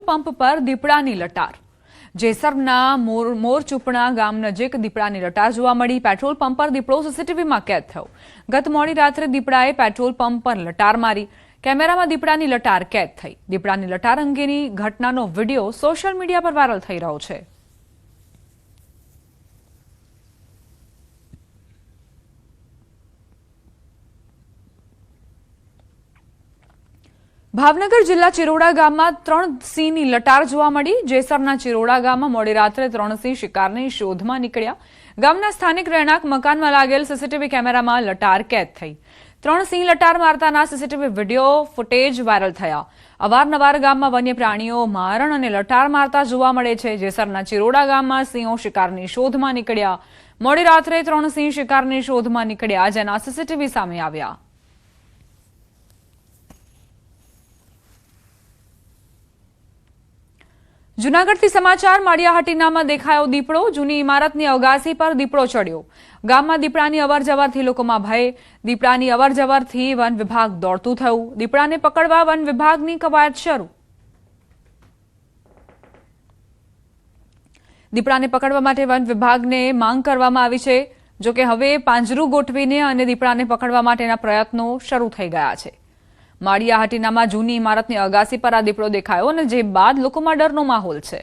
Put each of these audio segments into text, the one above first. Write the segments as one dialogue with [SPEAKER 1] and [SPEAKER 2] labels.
[SPEAKER 1] Pump પર દીપડાની લટાર। જેસરના મોરચૂપણા ગામ નજીક દીપડાની લટાર જોવા મળી। પેટ્રોલ પંપ પર દીપડો સીસીટીવીમાં કેદ થયો। ગત મોડી રાત્રે દીપડાએ પેટ્રોલ પંપ પર લટાર મારી। કેમેરામાં દીપડાની લટાર કેદ થઈ। દીપડાની લટાર અંગેની ઘટનાનો વિડીયો સોશિયલ મીડિયા પર વાયરલ થઈ રહ્યો છે। ભાવનગર જિલ્લા ચિરોડા ગામમાં 3 સિંહની લટાર જોવા મળી। જેસરના ચિરોડા ગામમાં મોડી રાત્રે 3 સિંહ શિકારની શોધમાં નીકળ્યા। ગામના સ્થાનિક રહેણાંક મકાનમાં લાગેલ સીસીટીવી કેમેરામાં લટાર કેદ થઈ। 3 સિંહ લટાર મારતાના સીસીટીવી વિડીયો ફૂટેજ વાયરલ થયા। અવારનવાર ગામમાં વન્ય પ્રાણીઓ મારણ અને લટાર મારતા જોવા મળે છે। જેસરના ચિરોડા ગામમાં સિંહો શિકારની શોધમાં નીકળ્યા। મોડી રાત્રે 3 સિંહ શિકારની શોધમાં નીકળ્યા, જેના સીસીટીવી સામે આવ્યા। જૂનાગઢથી સમાચાર। માળિયાહાટીનામાં દેખાયો દીપડો। જૂની ઇમારતની અગાસી પર દીપડો ચડ્યો। ગામમાં દીપડાની અવરજવરથી લોકોમાં ભય। દીપડાની અવરજવરથી વન વિભાગ દોડતું થયું। દીપડાને પકડવા વન વિભાગની કવાયત શરૂ। દીપડાને પકડવા માટે વન વિભાગને માંગ કરવામાં આવી છે। જોકે હવે પાંજરું ગોઠવીને અને દીપડાને પકડવા માટેના પ્રયત્નો શરૂ થઈ ગયા છે। માળિયાહાટીનામાં જૂની ઇમારતની અગાસી પર આ દીપડો દેખાયો અને જે બાદ લોકોમાં ડરનો માહોલ છે।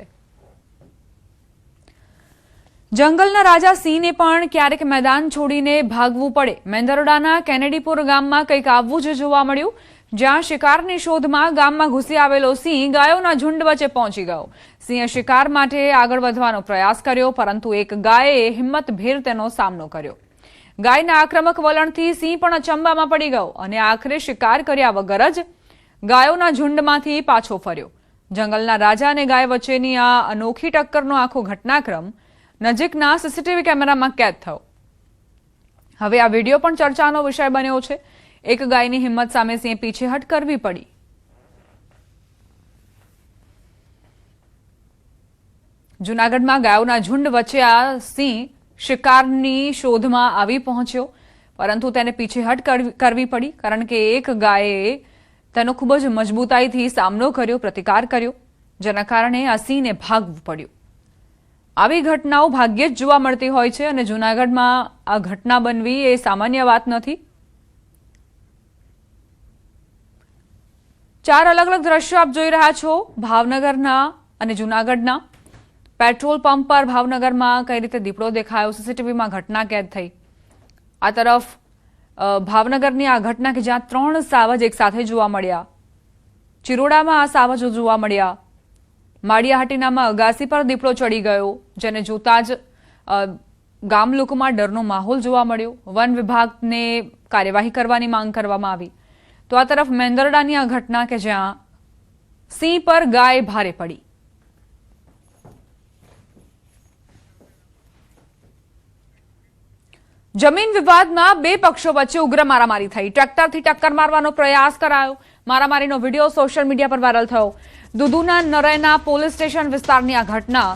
[SPEAKER 1] જંગલના રાજા સિંહને પણ ક્યારેક મેદાન છોડીને ભાગવું પડે। મેંદરડાના કેનેડીપુર ગામમાં કંઈક આવું જ જોવા મળ્યું, જ્યાં શિકારની શોધમાં ગામમાં ઘૂસી આવેલો સિંહ ગાયોના ઝુંડ વચ્ચે પહોંચી ગયો। સિંહે શિકાર માટે આગળ વધવાનો પ્રયાસ કર્યો, પરંતુ એક ગાયે હિંમતભેર તેનો સામનો કર્યો। ગાયના આક્રમક વલણથી સિંહ પણ અચંબામાં પડી ગયો અને આખરે શિકાર કર્યા વગર જ ગાયોના ઝુંડમાંથી પાછો ફર્યો। જંગલના રાજા અને ગાય વચ્ચેની આ અનોખી ટક્કરનો આખો ઘટનાક્રમ નજીકના સીસીટીવી કેમેરામાં કેદ થયો। હવે આ વિડીયો પણ ચર્ચાનો વિષય બન્યો છે। એક ગાયની હિંમત સામે સિંહે પીછેહટ કરવી પડી। જૂનાગઢમાં ગાયોના ઝુંડ વચ્ચે આ સિંહ શિકારની શોધમાં આવી પહોંચ્યો, પરંતુ તેને પીછેહટ કરવી પડી, કારણ કે એક ગાયે તેનો ખૂબ જ મજબૂતાઈથી સામનો કર્યો, પ્રતિકાર કર્યો, જેના કારણે આ સિંહને ભાગવું પડ્યું। આવી ઘટનાઓ ભાગ્યે જ જોવા મળતી હોય છે અને જૂનાગઢમાં આ ઘટના બનવી એ સામાન્ય વાત નથી। 4 અલગ અલગ દ્રશ્યો આપ જોઈ રહ્યા છો, ભાવનગરના અને જૂનાગઢના। પેટ્રોલ પંપ પર ભાવનગરમાં કઈ રીતે દીપડો દેખાયો, સીસીટીવીમાં ઘટના કેદ થઈ। આ તરફ ભાવનગરની આ ઘટના કે જ્યાં 3 સાવજ એક સાથે જોવા મળ્યા। ચિરોડામાં આ સાવજો જોવા મળ્યા। માળિયાહાટીનામાં અગાસી પર દીપડો ચડી ગયો, જેને જોતા જ ગામ લોકોમાં ડરનો માહોલ જોવા મળ્યો। વન વિભાગને કાર્યવાહી કરવાની માંગ કરવામાં આવી। તો આ તરફ મેંદરડાની આ ઘટના કે જ્યાં સિંહ પર ગાય ભારે પડી। જમીન વિવાદમાં 2 પક્ષો વચ્ચે ઉગ્ર મારામારી થઈ। ટ્રેક્ટરથી ટક્કર મારવાનો પ્રયાસ કરાયો। મારામારીનો વિડીયો સોશિયલ મીડિયા પર વાયરલ થયો। દુધુના નરૈના પોલીસ સ્ટેશન વિસ્તારની આ ઘટના।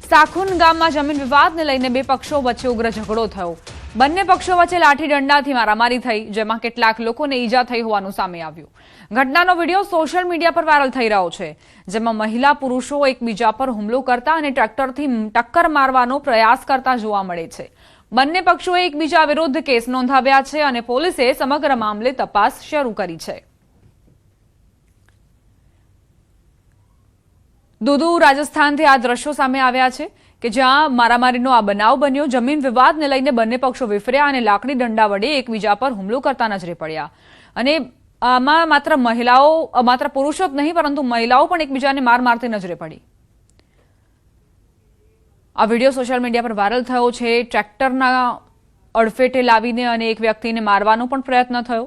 [SPEAKER 1] સાખુન ગામમાં જમીન વિવાદને લઈને 2 પક્ષો વચ્ચે ઉગ્ર ઝઘડો થયો। બંને પક્ષો વચ્ચે લાઠી દંડાથી મારામારી થઈ, જેમાં કેટલાક લોકોને ઈજા થઈ હોવાનું સામે આવ્યું। ઘટનાનો વિડીયો સોશિયલ મીડિયા પર વાયરલ થઈ રહ્યો છે, જેમાં મહિલા પુરુષો એકબીજા પર હુમલો કરતા અને ટ્રેક્ટરથી ટક્કર મારવાનો પ્રયાસ કરતા જોવા મળે છે। બંને પક્ષોએ એકબીજા વિરુદ્ધ કેસ નોંધાવ્યા છે અને પોલીસે સમગ્ર મામલે તપાસ શરૂ કરી છે। દુધુ રાજસ્થાનથી આ દ્રશ્યો સામે આવ્યા છે કે જ્યાં મારામારીનો આ બનાવ બન્યો। જમીન વિવાદને લઈને બંને પક્ષો વિફર્યા અને લાકડી દંડા વડે એકબીજા પર હુમલો કરતા નજરે પડ્યા। અને આમાં માત્ર પુરુષો જ નહીં, પરંતુ મહિલાઓ પણ એકબીજાને માર મારતી નજરે પડી। આ વિડીયો સોશિયલ મીડિયા પર વાયરલ થયો છે। ટ્રેક્ટરના અડફેટે લાવીને અને એક વ્યક્તિને મારવાનો પણ પ્રયત્ન થયો।